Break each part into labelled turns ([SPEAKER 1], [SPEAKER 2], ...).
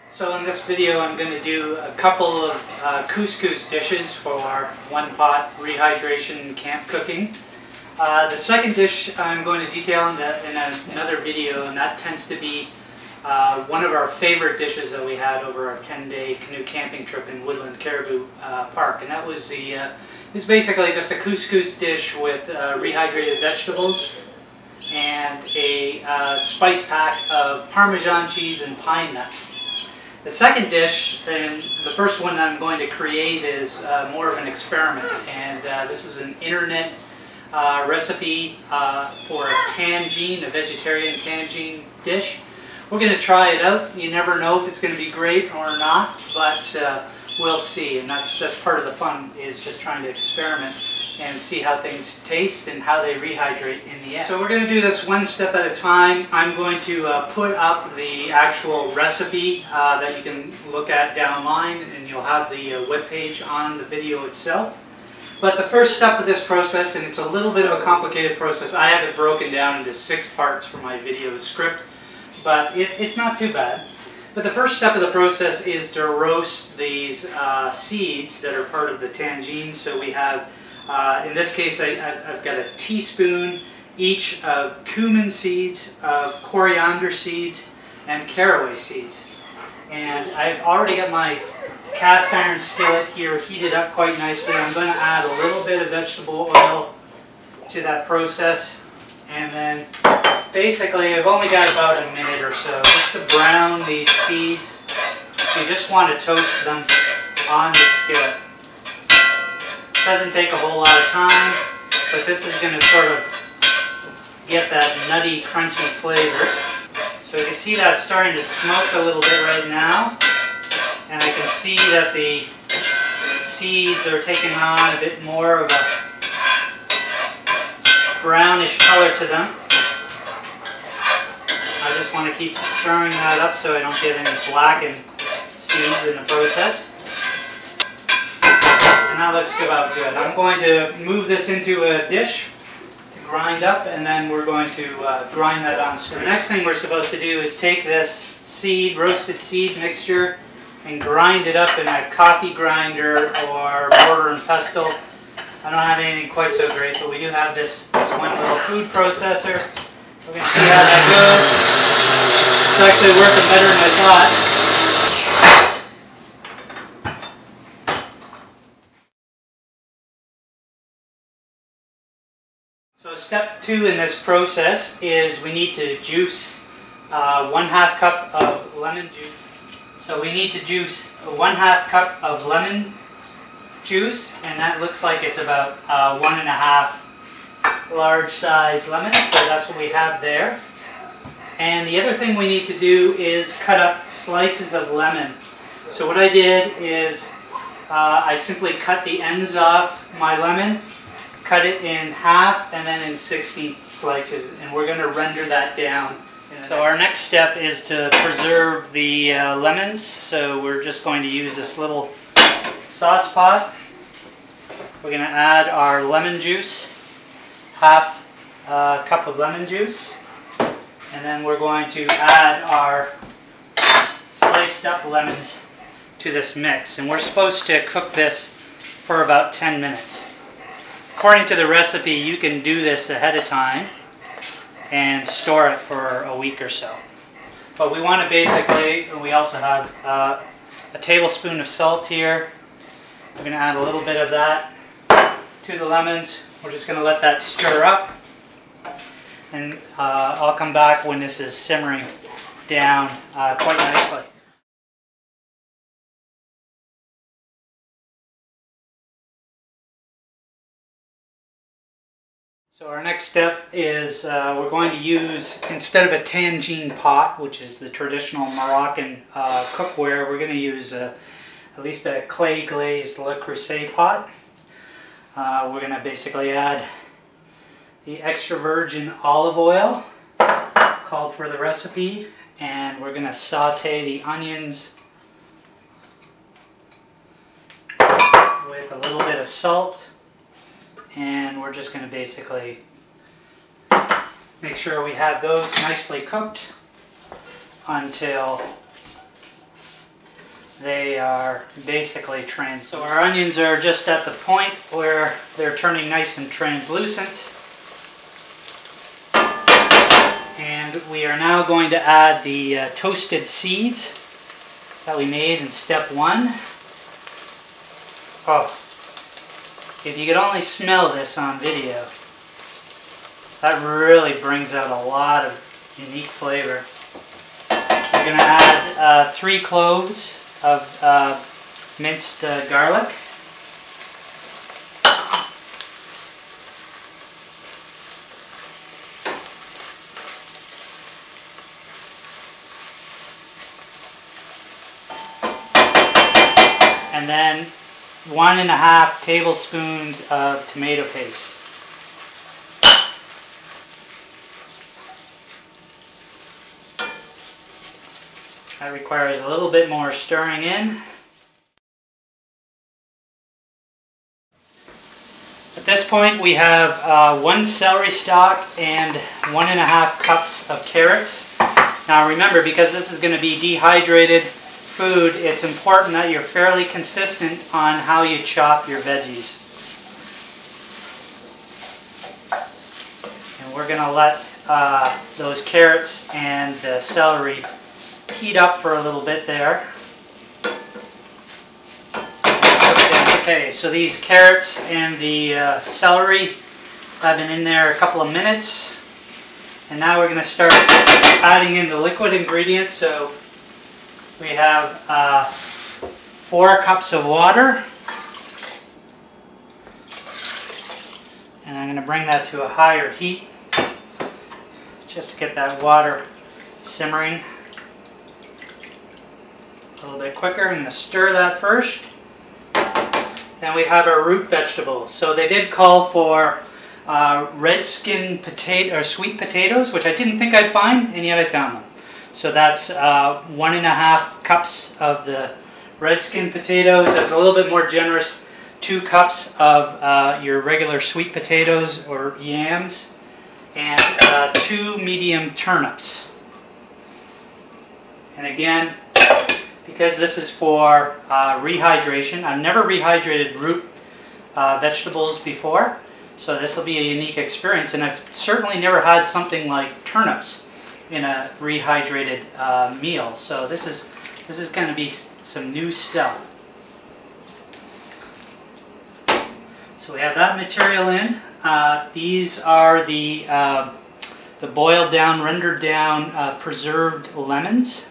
[SPEAKER 1] So in this video I'm going to do a couple of couscous dishes for one-pot rehydration camp cooking. The second dish I'm going to detail in another video, and that tends to be one of our favorite dishes that we had over our 10-day canoe camping trip in Woodland Caribou Park. And that was it's basically just a couscous dish with rehydrated vegetables and a spice pack of Parmesan cheese and pine nuts. The second dish, and the first one that I'm going to create, is more of an experiment, and this is an internet recipe for a tagine, a vegetarian tagine dish. We're going to try it out. You never know if it's going to be great or not, but we'll see, and that's part of the fun, is just trying to experiment and see how things taste and how they rehydrate in the end. So we're going to do this one step at a time. I'm going to put up the actual recipe that you can look at downline, and you'll have the webpage on the video itself. But the first step of this process, and it's a little bit of a complicated process, I have it broken down into 6 parts for my video script, but it's not too bad. But the first step of the process is to roast these seeds that are part of the tagine. So we have, in this case, I've got a teaspoon each of cumin seeds, of coriander seeds, and caraway seeds. And I've already got my cast iron skillet here heated up quite nicely. I'm going to add a little bit of vegetable oil to that process, and then basically I've only got about a minute or so just to brown these seeds. You just want to toast them on the skillet. Doesn't take a whole lot of time, but this is going to sort of get that nutty, crunchy flavor. So you can see that starting to smoke a little bit right now, and I can see that the seeds are taking on a bit more of a brownish color to them. I just want to keep stirring that up so I don't get any blackened seeds in the process. And that looks about good. I'm going to move this into a dish to grind up, and then we're going to grind that on screen. The next thing we're supposed to do is take this roasted seed mixture and grind it up in a coffee grinder or mortar and pestle. I don't have anything quite so great, but we do have this one little food processor. We're going to see how that goes. It's actually working better than I thought. So step 2 in this process is we need to juice 1/2 cup of lemon juice. So we need to juice 1/2 cup of lemon juice, and that looks like it's about 1.5 large size lemons, so that's what we have there. And the other thing we need to do is cut up slices of lemon. So what I did is I simply cut the ends off my lemon, cut it in half, and then in 1/16 slices, and we're going to render that down. So our next step is to preserve the lemons. So we're just going to use this little sauce pot. We're going to add our lemon juice, 1/2 cup of lemon juice, and then we're going to add our sliced up lemons to this mix. And we're supposed to cook this for about 10 minutes. According to the recipe, you can do this ahead of time and store it for a week or so. But we want to we also have a tablespoon of salt here. We're going to add a little bit of that to the lemons. We're just going to let that stir up, and I'll come back when this is simmering down quite nicely. So our next step is we're going to use, instead of a tagine pot, which is the traditional Moroccan cookware, we're going to use at least a clay glazed Le Creuset pot. We're going to basically add the extra virgin olive oil called for the recipe, and we're going to saute the onions with a little bit of salt. And we're just going to basically make sure we have those nicely cooked until they are basically translucent. So our onions are just at the point where they're turning nice and translucent. And we are now going to add the toasted seeds that we made in step 1. Oh, if you could only smell this on video, that really brings out a lot of unique flavor. We're going to add 3 cloves of minced garlic. And then 1½ tablespoons of tomato paste. That requires a little bit more stirring in. At this point we have 1 celery stalk and 1½ cups of carrots. Now remember, because this is going to be dehydrated food, it's important that you're fairly consistent on how you chop your veggies. And we're going to let those carrots and the celery heat up for a little bit there. Okay, so these carrots and the celery have been in there a couple of minutes. And now we're going to start adding in the liquid ingredients. So we have 4 cups of water. And I'm going to bring that to a higher heat just to get that water simmering a little bit quicker. I'm going to stir that first. Then we have our root vegetables. So they did call for red skin potato or sweet potatoes, which I didn't think I'd find, and yet I found them. So that's 1½ cups of the red skin potatoes. That's a little bit more generous. 2 cups of your regular sweet potatoes or yams, and 2 medium turnips. And again, because this is for rehydration, I've never rehydrated root vegetables before, so this will be a unique experience. And I've certainly never had something like turnips in a rehydrated meal. So this is going to be some new stuff. So we have that material in. These are the boiled down, rendered down, preserved lemons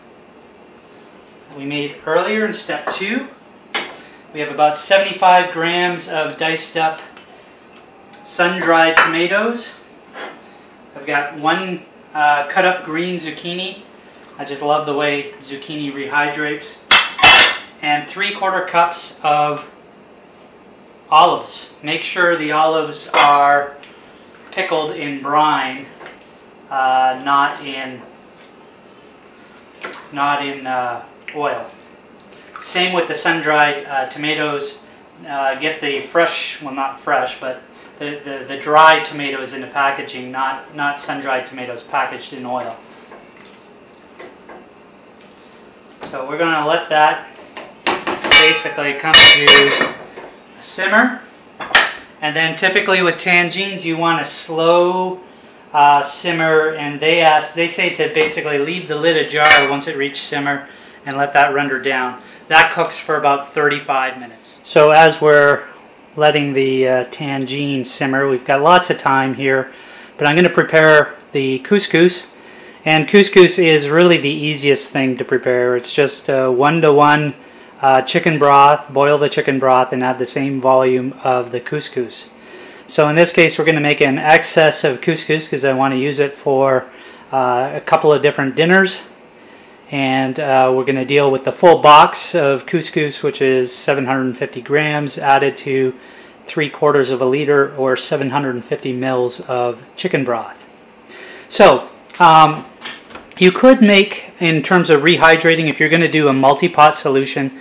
[SPEAKER 1] we made earlier in step 2. We have about 75 grams of diced up sun-dried tomatoes. I've got 1 cut up green zucchini. I just love the way zucchini rehydrates. And 3/4 cups of olives. Make sure the olives are pickled in brine, not in oil. Same with the sun-dried tomatoes. Get the fresh, well, not fresh, but the dried tomatoes in the packaging, not sun-dried tomatoes packaged in oil. So we're going to let that basically come to a simmer. And then typically with tagines you want a slow simmer, and they say to basically leave the lid ajar once it reaches simmer and let that render down. That cooks for about 35 minutes. So as we're letting the tagine simmer, we've got lots of time here, but I'm going to prepare the couscous. And couscous is really the easiest thing to prepare. It's just 1-to-1 chicken broth. Boil the chicken broth and add the same volume of the couscous. So in this case we're going to make an excess of couscous because I want to use it for a couple of different dinners. And we're going to deal with the full box of couscous, which is 750 grams, added to 3/4 of a liter or 750 mils of chicken broth. So you could make, in terms of rehydrating, if you're going to do a multi-pot solution,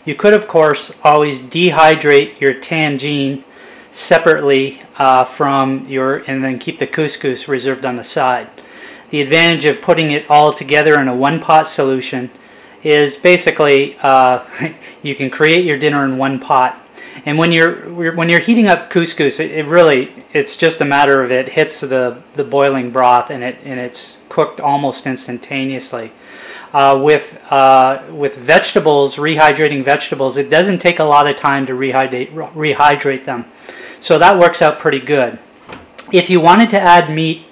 [SPEAKER 1] you could of course always dehydrate your tagine separately from your, and then keep the couscous reserved on the side. The advantage of putting it all together in a 1-pot solution is basically you can create your dinner in one pot. And when you're heating up couscous, it's just a matter of it hits the boiling broth and it's cooked almost instantaneously. With vegetables, rehydrating vegetables, it doesn't take a lot of time to rehydrate them. So that works out pretty good. If you wanted to add meat,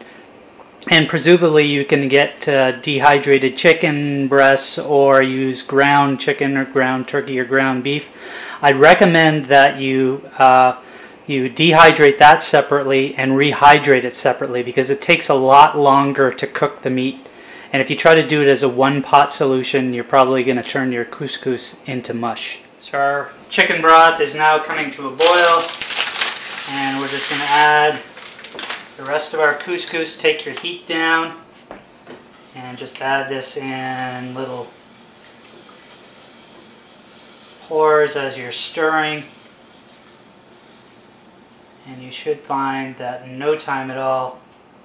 [SPEAKER 1] and presumably you can get dehydrated chicken breasts or use ground chicken or ground turkey or ground beef, I'd recommend that you dehydrate that separately and rehydrate it separately, because it takes a lot longer to cook the meat. And if you try to do it as a one-pot solution, you're probably going to turn your couscous into mush. So our chicken broth is now coming to a boil, and we're just going to add the rest of our couscous. Take your heat down and just add this in little pours as you're stirring. And you should find that in no time at all,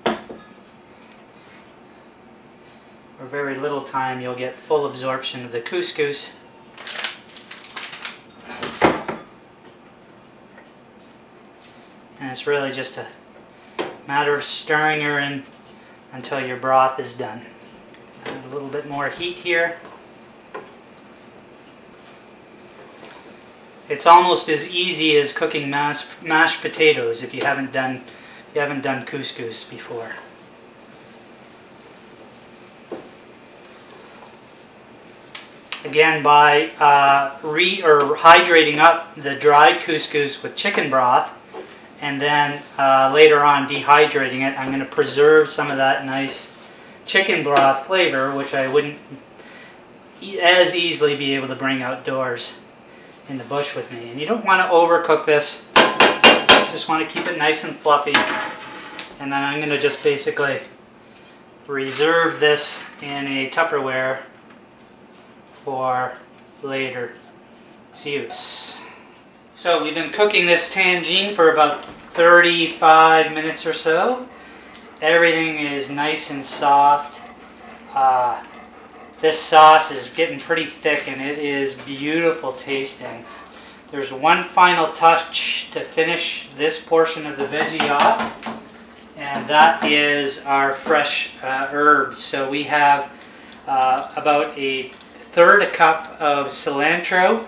[SPEAKER 1] or very little time, you'll get full absorption of the couscous. And it's really just a matter of stirring her in until your broth is done. Add a little bit more heat here. It's almost as easy as cooking mashed potatoes if you haven't done couscous before. Again, by hydrating up the dried couscous with chicken broth, and then later on dehydrating it, I'm going to preserve some of that nice chicken broth flavor, which I wouldn't as easily be able to bring outdoors in the bush with me. And you don't want to overcook this, just want to keep it nice and fluffy. And then I'm going to just basically reserve this in a Tupperware for later use. So we've been cooking this tagine for about 35 minutes or so. Everything is nice and soft. This sauce is getting pretty thick and it is beautiful tasting. There's one final touch to finish this portion of the veggie off, and that is our fresh herbs. So we have about a third a cup of cilantro,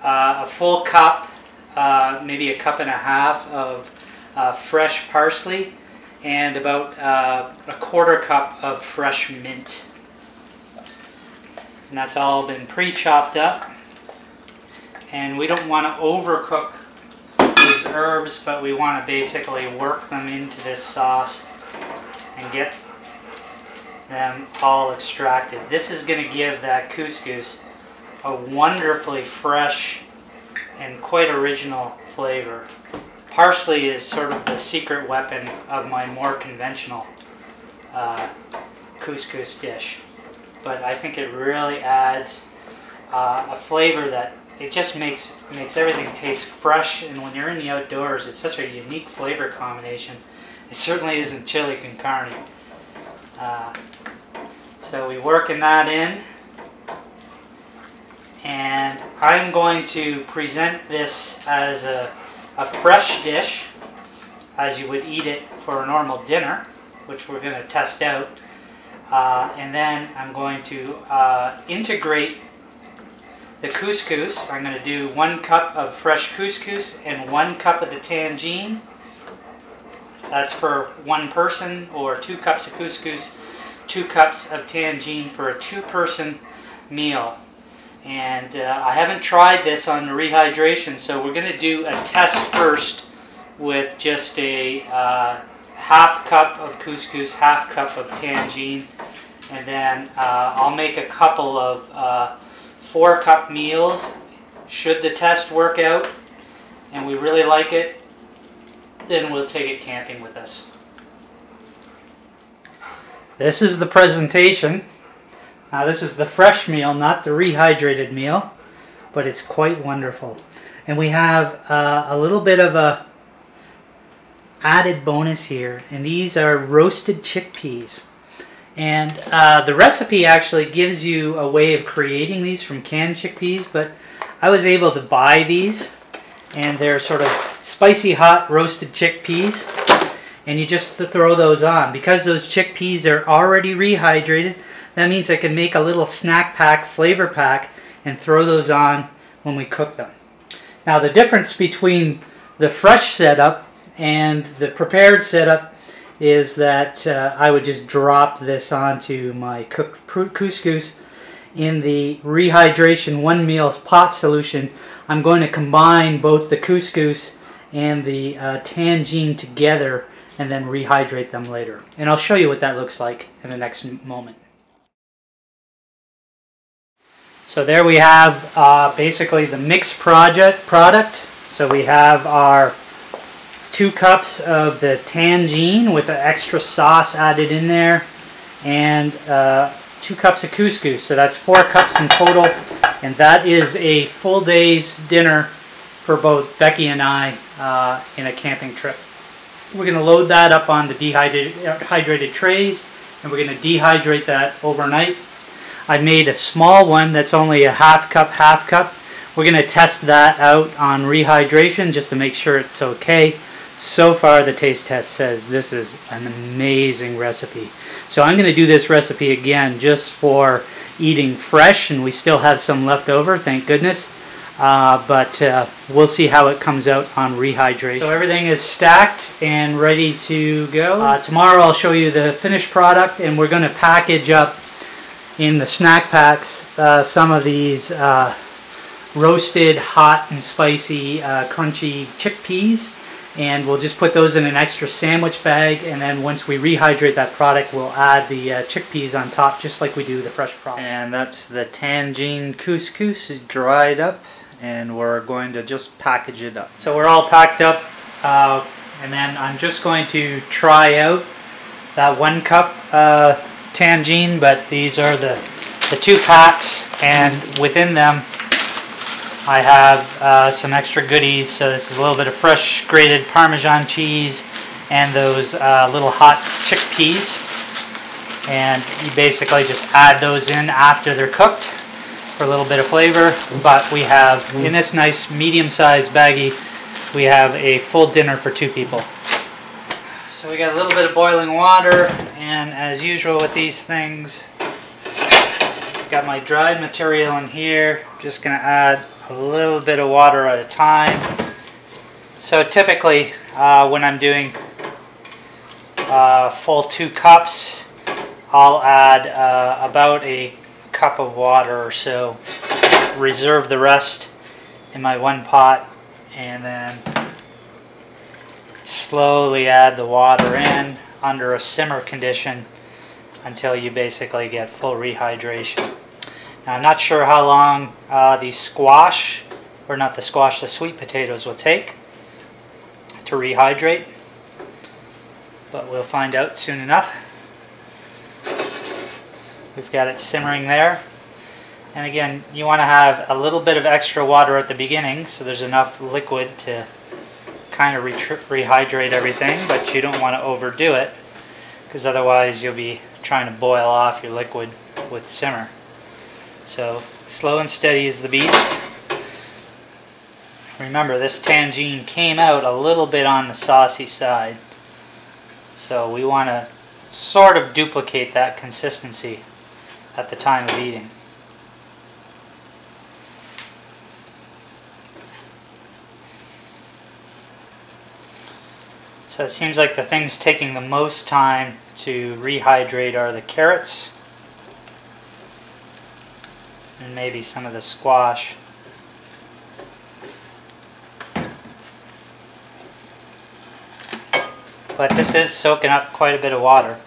[SPEAKER 1] a full cup, maybe a cup and a half of fresh parsley, and about a quarter cup of fresh mint. And that's all been pre-chopped up. And we don't want to overcook these herbs, but we want to basically work them into this sauce and get them all extracted. This is going to give that couscous a wonderfully fresh and quite original flavor. Parsley is sort of the secret weapon of my more conventional couscous dish, but I think it really adds a flavor that it just makes everything taste fresh. And when you're in the outdoors, it's such a unique flavor combination. It certainly isn't chili con carne. So we're working that in, and I'm going to present this as a fresh dish, as you would eat it for a normal dinner, which we're going to test out. And then I'm going to integrate the couscous. I'm going to do 1 cup of fresh couscous and 1 cup of the tagine. That's for one person, or 2 cups of couscous, 2 cups of tagine for a 2-person meal. And I haven't tried this on the Rehydration, so we're going to do a test first with just a half cup of couscous, half cup of tagine, and then I'll make a couple of 4-cup meals. Should the test work out and we really like it, then we'll take it camping with us. This is the presentation. Now this is the fresh meal, not the rehydrated meal, but it's quite wonderful. And we have a little bit of a added bonus here, and these are roasted chickpeas. And the recipe actually gives you a way of creating these from canned chickpeas, but I was able to buy these, and they're sort of spicy hot roasted chickpeas, and you just throw those on. Because those chickpeas are already rehydrated, that means I can make a little snack pack, flavor pack, and throw those on when we cook them. Now the difference between the fresh setup and the prepared setup is that I would just drop this onto my cooked couscous. In the Rehydration 1 meal pot solution, I'm going to combine both the couscous and the tagine together and then rehydrate them later. And I'll show you what that looks like in the next moment. So there we have basically the mixed product. So we have our 2 cups of the tagine with the extra sauce added in there, and 2 cups of couscous. So that's 4 cups in total, and that is a full day's dinner for both Becky and I in a camping trip. We're going to load that up on the dehydrated trays, and we're going to dehydrate that overnight. I made a small one that's only a half cup. We're going to test that out on Rehydration just to make sure it's okay. So far the taste test says this is an amazing recipe. So I'm going to do this recipe again just for eating fresh, and we still have some left over, thank goodness. But we'll see how it comes out on Rehydration. So everything is stacked and ready to go. Tomorrow I'll show you the finished product, and we're going to package up in the snack packs some of these roasted, hot and spicy, crunchy chickpeas, and we'll just put those in an extra sandwich bag, and then once we rehydrate that product, we'll add the chickpeas on top just like we do the fresh product. And that's the tagine couscous. It's dried up, and we're going to just package it up. So we're all packed up, and then I'm just going to try out that 1 cup tagine, but these are the 2 packs, and within them I have some extra goodies. So this is a little bit of fresh grated parmesan cheese and those little hot chickpeas, and you basically just add those in after they're cooked for a little bit of flavor. But we have, in this nice medium-sized baggie, we have a full dinner for 2 people. So we got a little bit of boiling water, and as usual with these things, got my dried material in here. Just going to add a little bit of water at a time. So typically when I'm doing full 2 cups, I'll add about a cup of water or so, reserve the rest in my 1 pot, and then slowly add the water in under a simmer condition until you basically get full rehydration. Now I'm not sure how long the sweet potatoes will take to rehydrate, but we'll find out soon enough. We've got it simmering there, and again, you want to have a little bit of extra water at the beginning so there's enough liquid to kind of rehydrate everything, but you don't want to overdo it, because otherwise you'll be trying to boil off your liquid with simmer. So slow and steady is the beast. Remember, this tagine came out a little bit on the saucy side, so we want to sort of duplicate that consistency at the time of eating. So it seems like the things taking the most time to rehydrate are the carrots and maybe some of the squash. But this is soaking up quite a bit of water.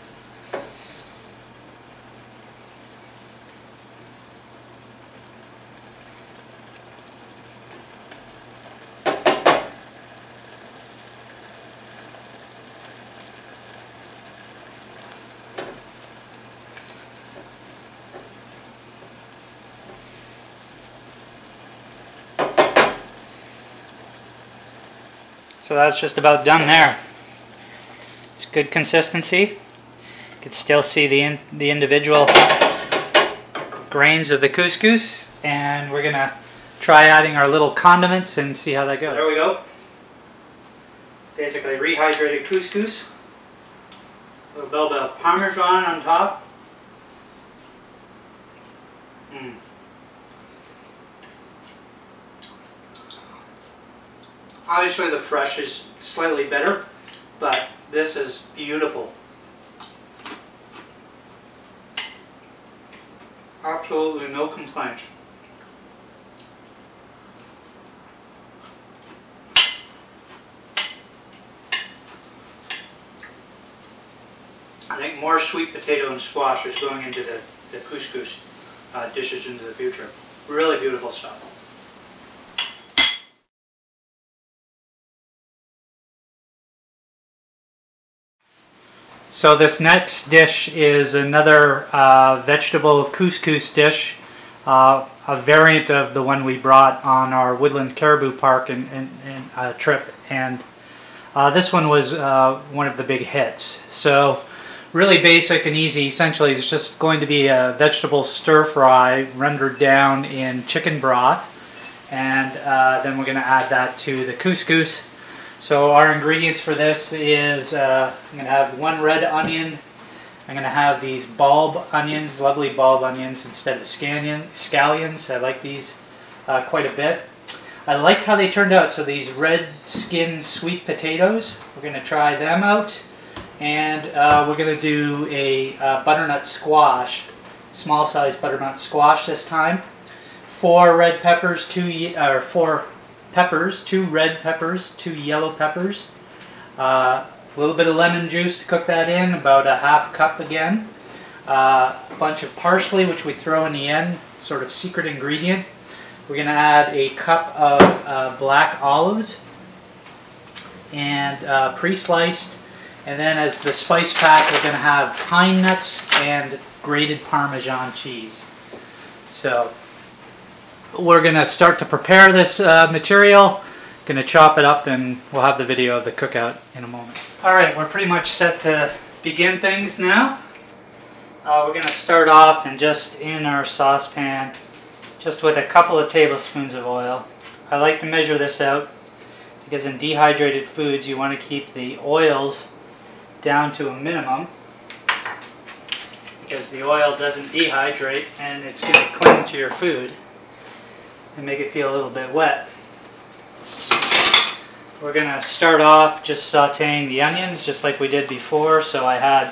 [SPEAKER 1] So that's just about done there. It's good consistency. can still see the individual grains of the couscous, and we're going to try adding our little condiments and see how that goes. There we go. Basically rehydrated couscous. A little bit of parmesan on top. Obviously the fresh is slightly better, but this is beautiful. Absolutely no complaints. I think more sweet potato and squash is going into the couscous dishes into the future. Really beautiful stuff. So this next dish is another vegetable couscous dish, a variant of the one we brought on our Woodland Caribou Park trip, and this one was one of the big hits. So really basic and easy. Essentially it's just going to be a vegetable stir fry rendered down in chicken broth, and then we're going to add that to the couscous. So our ingredients for this is I'm going to have 1 red onion. I'm going to have these bulb onions, lovely bulb onions instead of scallions. I like these quite a bit. I liked how they turned out. So these red skin sweet potatoes, we're going to try them out. And we're going to do a butternut squash, small size butternut squash this time. 4 red peppers, 2 peppers, 2 red peppers, 2 yellow peppers, a little bit of lemon juice to cook that in, about a ½ cup again, a bunch of parsley which we throw in the end, sort of secret ingredient. We're going to add a cup of black olives and pre-sliced, and then as the spice pack we're going to have pine nuts and grated Parmesan cheese. So we're going to start to prepare this material. Going to chop it up, and we'll have the video of the cookout in a moment. Alright, we're pretty much set to begin things now. We're going to start off and just in our saucepan, just with a couple of tablespoons of oil. I like to measure this out because in dehydrated foods you want to keep the oils down to a minimum, because the oil doesn't dehydrate and it's going to cling to your food and make it feel a little bit wet. We're going to start off just sauteing the onions just like we did before. So I had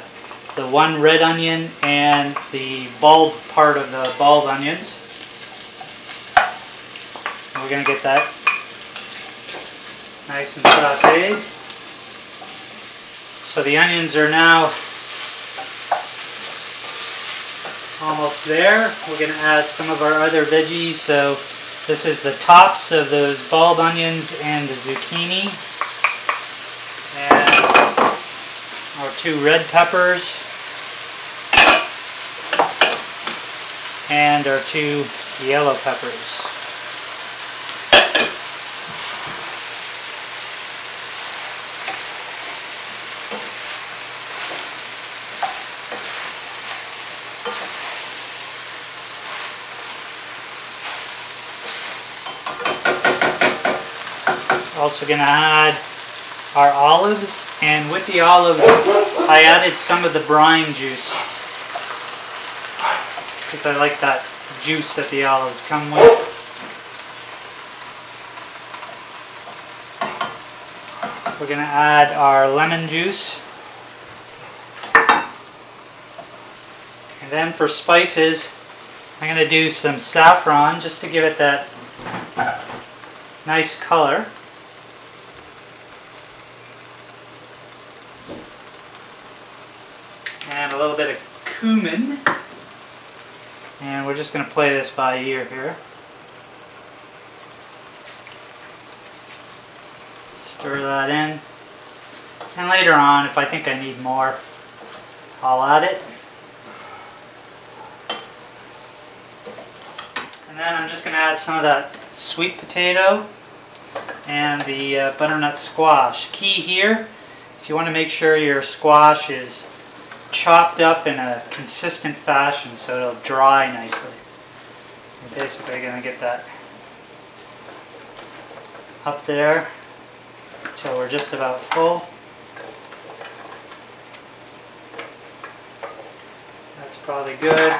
[SPEAKER 1] the 1 red onion and the bulb part of the bulb onions. And we're going to get that nice and sauteed. So the onions are now almost there. We're going to add some of our other veggies. So this is the tops of those bulb onions and the zucchini, and our 2 red peppers, and our 2 yellow peppers. Also going to add our olives, and with the olives I added some of the brine juice because I like that juice that the olives come with. We're going to add our lemon juice, and then for spices I'm going to do some saffron just to give it that nice color. And a little bit of cumin, and we're just going to play this by ear here. Stir that in, and later on if I think I need more I'll add it. And then I'm just going to add some of that sweet potato and the butternut squash. Key here is you want to make sure your squash is chopped up in a consistent fashion so it'll dry nicely. We're basically going to get that up there until we're just about full. That's probably good.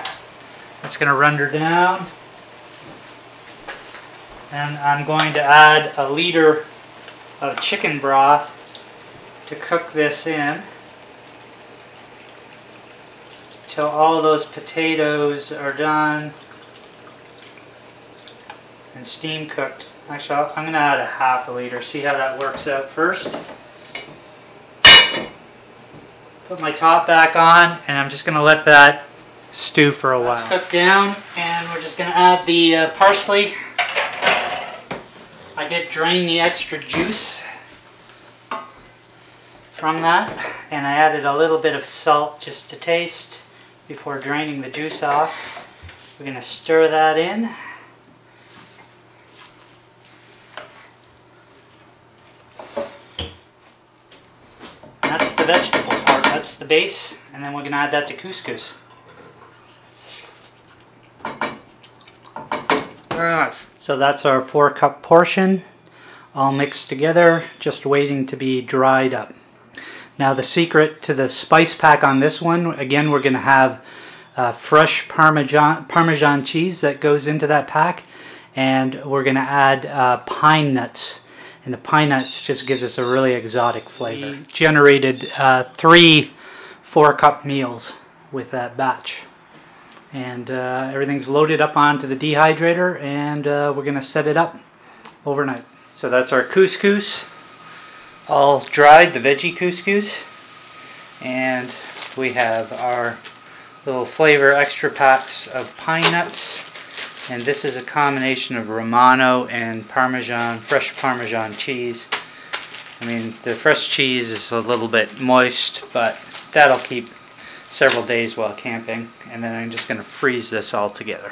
[SPEAKER 1] It's going to render down. And I'm going to add a liter of chicken broth to cook this in till all those potatoes are done and steam cooked. Actually, I'm going to add a half a liter, see how that works out first. Put my top back on, and I'm just going to let that stew for a while. Let's cook down, and we're just going to add the parsley. I did drain the extra juice from that, and I added a little bit of salt just to taste before draining the juice off. We're going to stir that in. That's the vegetable part, that's the base, and then we're going to add that to couscous. Very nice. So that's our 4-cup portion, all mixed together, just waiting to be dried up. Now the secret to the spice pack on this one, again we're going to have fresh parmesan cheese that goes into that pack, and we're going to add pine nuts. And the pine nuts just gives us a really exotic flavor. We generated 3 4-cup meals with that batch. And everything's loaded up onto the dehydrator, and we're going to set it up overnight. So that's our couscous, all dried, the veggie couscous. And we have our little flavor extra packs of pine nuts. And this is a combination of romano and parmesan, fresh parmesan cheese. I mean, the fresh cheese is a little bit moist, but that'll keep several days while camping. And then I'm just going to freeze this all together.